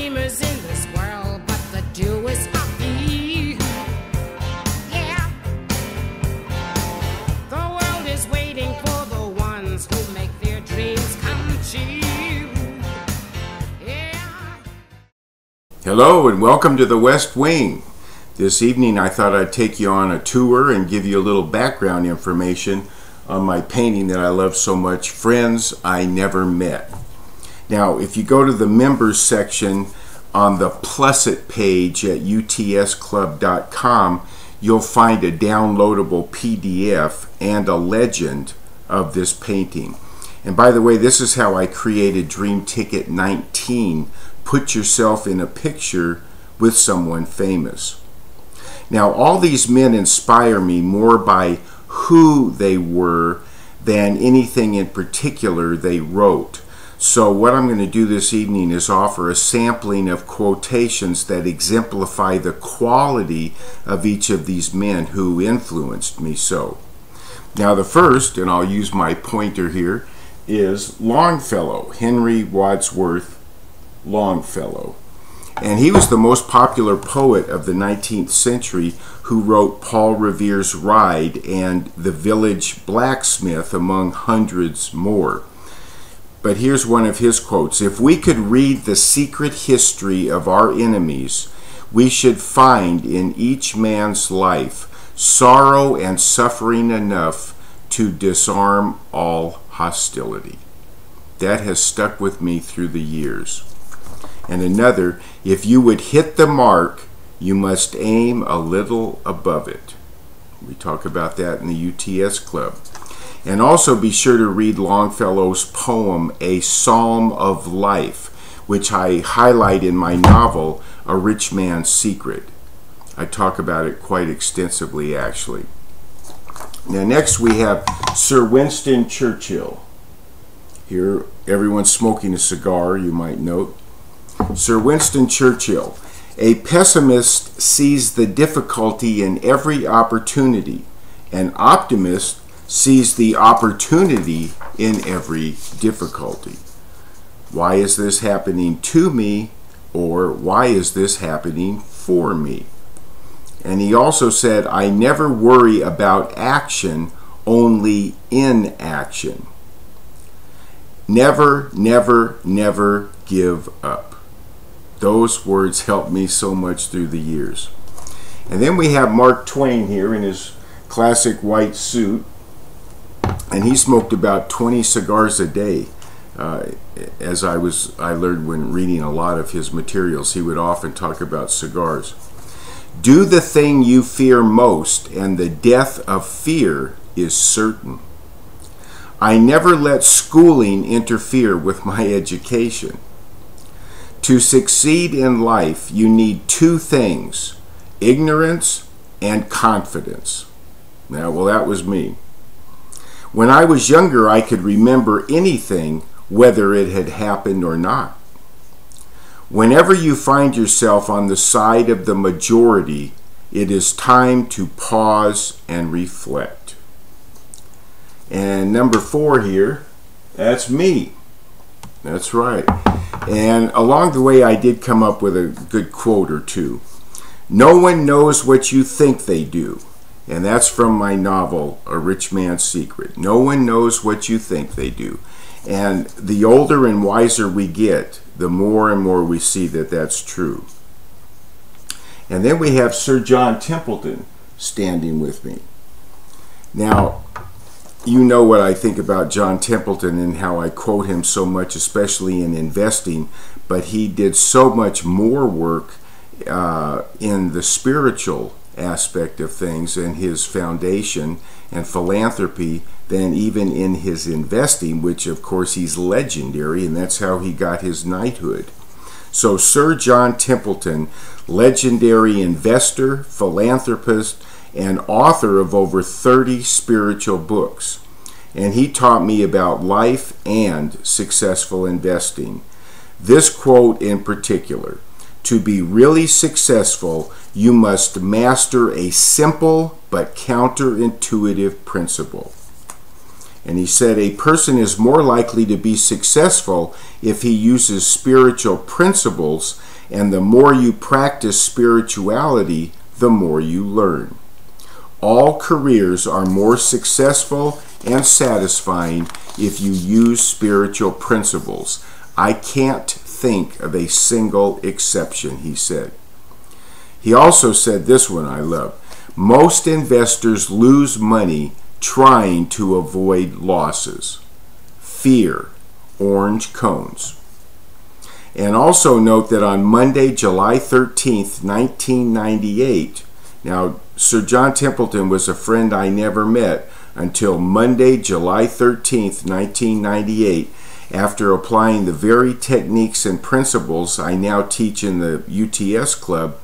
dreamers in this world, but the dew is happy. Yeah. The world is waiting for the ones who make their dreams come true. Yeah. Hello and welcome to the West Wing. This evening I thought I'd take you on a tour and give you a little background information on my painting that I love so much, Friends I Never Met. Now, if you go to the members section on the Plus It page at utsclub.com, you'll find a downloadable PDF and a legend of this painting. And by the way, this is how I created Dream Ticket 19. Put yourself in a picture with someone famous. Now, all these men inspire me more by who they were than anything in particular they wrote. So what I'm going to do this evening is offer a sampling of quotations that exemplify the quality of each of these men who influenced me so. Now the first, and I'll use my pointer here, is Longfellow, Henry Wadsworth Longfellow. And he was the most popular poet of the 19th century who wrote Paul Revere's Ride and The Village Blacksmith, among hundreds more. But here's one of his quotes: "If we could read the secret history of our enemies, we should find in each man's life sorrow and suffering enough to disarm all hostility." That has stuck with me through the years. And another, "If you would hit the mark, you must aim a little above it." We talk about that in the UTS Club. And also be sure to read Longfellow's poem, A Psalm of Life, which I highlight in my novel, A Rich Man's Secret. I talk about it quite extensively, actually. Now next we have Sir Winston Churchill. Here everyone's smoking a cigar, you might note. Sir Winston Churchill: "A pessimist sees the difficulty in every opportunity. An optimist sees the opportunity in every difficulty." Why is this happening to me? Or why is this happening for me? And he also said, "I never worry about action, only inaction." Never, never, never give up. Those words helped me so much through the years. And then we have Mark Twain here in his classic white suit. And he smoked about 20 cigars a day. As I learned when reading a lot of his materials, he would often talk about cigars. "Do the thing you fear most, and the death of fear is certain. I never let schooling interfere with my education. To succeed in life, you need two things: ignorance and confidence." Now, well, that was me. "When I was younger, I could remember anything, whether it had happened or not." Whenever you find yourself on the side of the majority, it is time to pause and reflect. And number 4 here, that's me. That's right. And along the way, I did come up with a good quote or two. "No one knows what you think they do." And that's from my novel, A Rich Man's Secret. No one knows what you think they do. And the older and wiser we get, the more and more we see that that's true. And then we have Sir John Templeton standing with me. Now, you know what I think about John Templeton and how I quote him so much, especially in investing, but he did so much more work in the spiritual aspect of things and his foundation and philanthropy than even in his investing, which of course he's legendary, and that's how he got his knighthood. So Sir John Templeton, legendary investor, philanthropist, and author of over 30 spiritual books. And he taught me about life and successful investing. This quote in particular: "To be really successful, you must master a simple but counterintuitive principle." And he said, a person is more likely to be successful if he uses spiritual principles, and the more you practice spirituality, the more you learn. All careers are more successful and satisfying if you use spiritual principles. I can't think of a single exception, he said. He also said this one I love. Most investors lose money trying to avoid losses. Fear, orange cones. And also note that on Monday, July 13th, 1998, now Sir John Templeton was a friend I never met until Monday, July 13th, 1998, after applying the very techniques and principles I now teach in the UTS Club.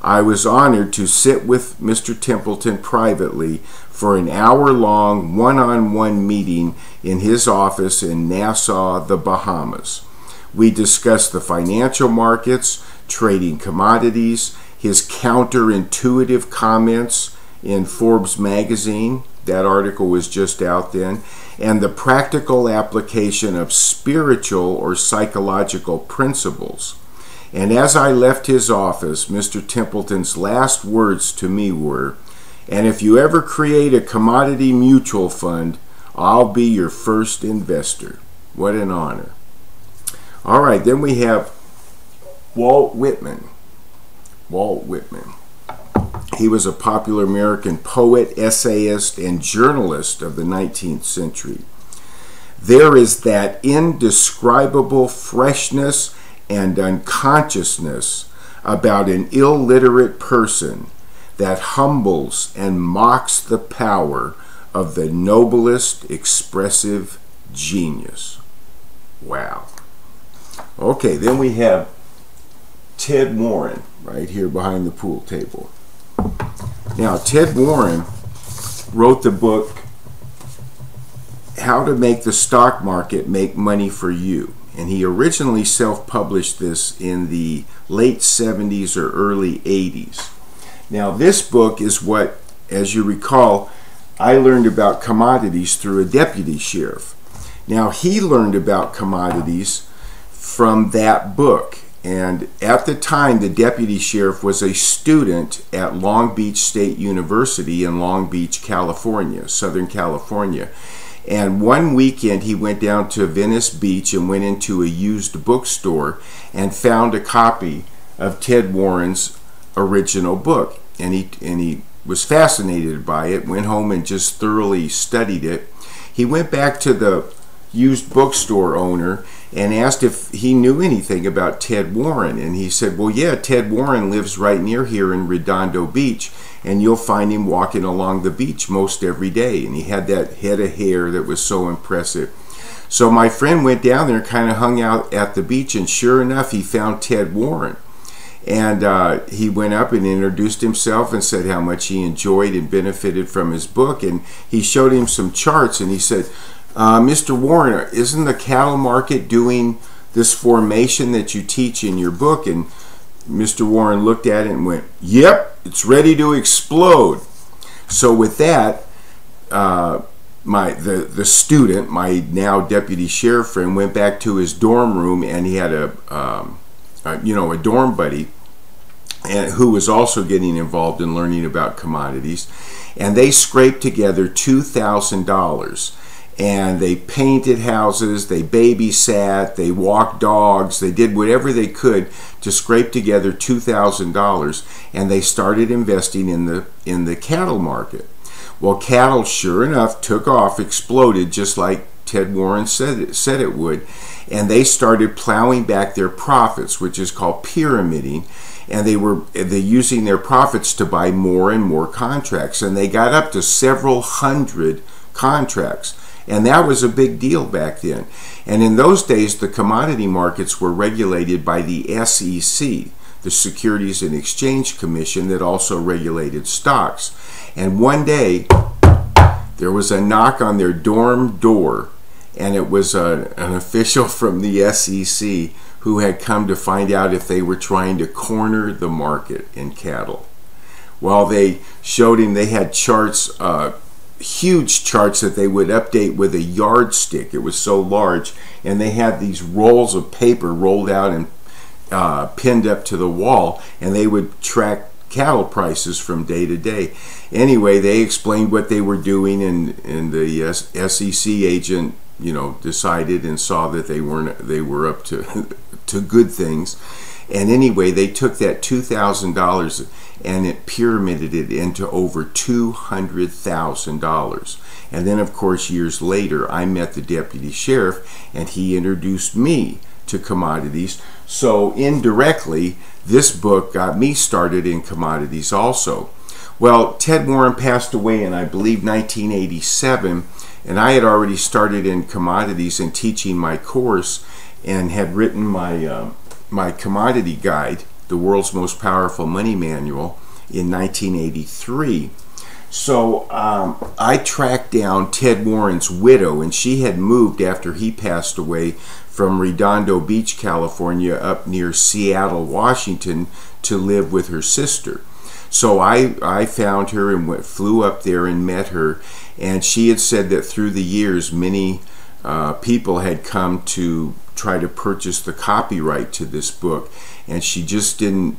I was honored to sit with Mr. Templeton privately for an hour-long one-on-one meeting in his office in Nassau, the Bahamas. We discussed the financial markets, trading commodities, his counterintuitive comments in Forbes magazine, that article was just out then, and the practical application of spiritual or psychological principles. And as I left his office, Mr. Templeton's last words to me were, "And if you ever create a commodity mutual fund, I'll be your first investor." What an honor. All right, then we have Walt Whitman. Walt Whitman. He was a popular American poet, essayist, and journalist of the 19th century. There is that indescribable freshness and unconsciousness about an illiterate person that humbles and mocks the power of the noblest expressive genius. Wow. Okay, then we have Ted Warren right here behind the pool table. Now, Ted Warren wrote the book, How to Make the Stock Market Make Money for You. And he originally self-published this in the late 70s or early 80s. Now, this book is what, as you recall, I learned about commodities through a deputy sheriff. Now, he learned about commodities from that book. And at the time, the deputy sheriff was a student at Long Beach State University in Long Beach, California, Southern California. And one weekend he went down to Venice Beach and went into a used bookstore and found a copy of Ted Warren's original book. And he was fascinated by it, went home and just thoroughly studied it. He went back to the used bookstore owner and asked if he knew anything about Ted Warren. And he said, well, yeah, Ted Warren lives right near here in Redondo Beach, and you'll find him walking along the beach most every day. And he had that head of hair that was so impressive. So my friend went down there and kind of hung out at the beach, and sure enough, he found Ted Warren. And he went up and introduced himself and said how much he enjoyed and benefited from his book. And he showed him some charts, and he said, Mr. Warren, isn't the cattle market doing this formation that you teach in your book? And Mr. Warren looked at it and went, yep, it's ready to explode. So with that, the student, my now deputy sheriff friend, went back to his dorm room, and he had a dorm buddy and who was also getting involved in learning about commodities, and they scraped together $2,000. And they painted houses, they babysat, they walked dogs, they did whatever they could to scrape together $2,000, and they started investing in the cattle market. Well, cattle, sure enough, took off, exploded, just like Ted Warren said it would, and they started plowing back their profits, which is called pyramiding, and they using their profits to buy more and more contracts, and they got up to several hundred contracts. And that was a big deal back then. And in those days, the commodity markets were regulated by the SEC, the Securities and Exchange Commission, that also regulated stocks. And one day, there was a knock on their dorm door, and it was an official from the SEC who had come to find out if they were trying to corner the market in cattle. Well, they showed him they had charts huge charts that they would update with a yardstick. It was so large, and they had these rolls of paper rolled out and pinned up to the wall, and they would track cattle prices from day to day. Anyway, they explained what they were doing, and the SEC agent, decided and saw that they were up to to good things. And anyway, they took that $2,000 and it pyramided it into over $200,000. And then, of course, years later, I met the deputy sheriff, and he introduced me to commodities. So indirectly, this book got me started in commodities also. Well, Ted Warren passed away in, I believe, 1987, and I had already started in commodities and teaching my course, and had written my my commodity guide, The World's Most Powerful Money Manual, in 1983. So I tracked down Ted Warren's widow, and she had moved after he passed away from Redondo Beach, California, up near Seattle, Washington, to live with her sister. So I found her and flew up there and met her, and she had said that through the years many people had come to try to purchase the copyright to this book, and she just didn't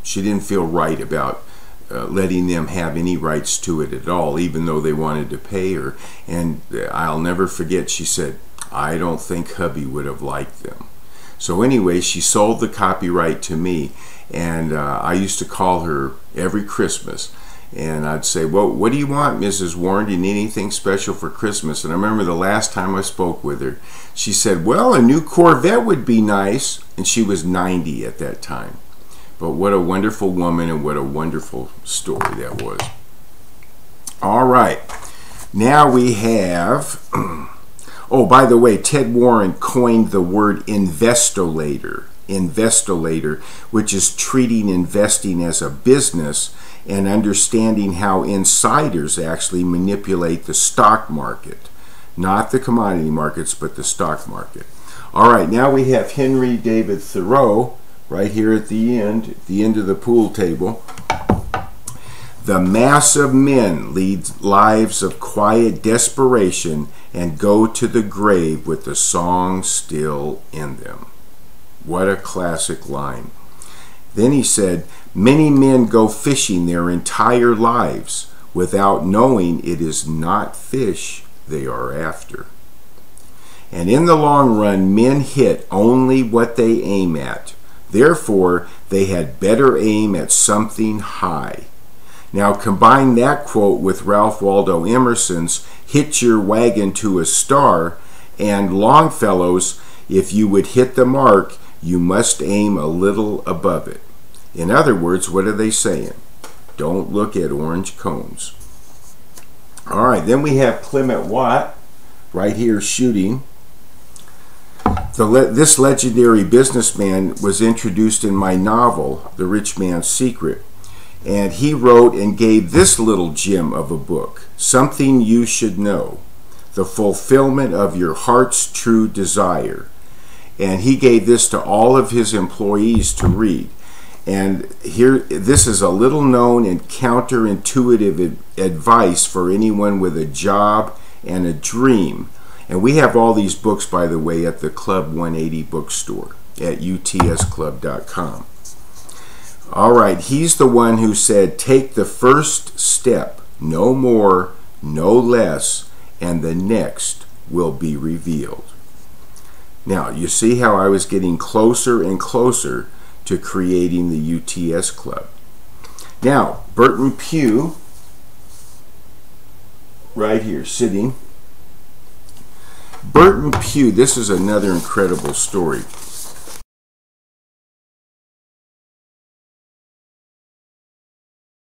feel right about letting them have any rights to it at all, even though they wanted to pay her. And I'll never forget, she said, "I don't think hubby would have liked them." So anyway, she sold the copyright to me, and I used to call her every Christmas, and I'd say, "Well, what do you want, Mrs. Warren? Do you need anything special for Christmas?" And I remember the last time I spoke with her, she said, "Well, a new Corvette would be nice." And she was 90 at that time. But what a wonderful woman, and what a wonderful story that was. All right. Now we have... Oh, by the way, Ted Warren coined the word investolator, which is treating investing as a business and understanding how insiders actually manipulate the stock market. Not the commodity markets, but the stock market. All right, now we have Henry David Thoreau right here at the end of the pool table. The mass of men lead lives of quiet desperation and go to the grave with the song still in them. What a classic line. Then he said, many men go fishing their entire lives without knowing it is not fish they are after. And in the long run, men hit only what they aim at. Therefore, they had better aim at something high. Now combine that quote with Ralph Waldo Emerson's "Hitch your wagon to a star," and Longfellow's "If you would hit the mark, you must aim a little above it." In other words, what are they saying? Don't look at orange cones. All right, then we have Clement Watt right here shooting. This legendary businessman was introduced in my novel, The Rich Man's Secret. And he wrote and gave this little gem of a book, Something You Should Know, The Fulfillment of Your Heart's True Desire. And he gave this to all of his employees to read. And here, this is a little known and counterintuitive advice for anyone with a job and a dream. And we have all these books, by the way, at the Club 180 bookstore at utsclub.com. All right, he's the one who said, take the first step, no more, no less, and the next will be revealed. Now, you see how I was getting closer and closer to creating the UTS Club. Now, Burton Pugh, right here, sitting. Burton Pugh, this is another incredible story.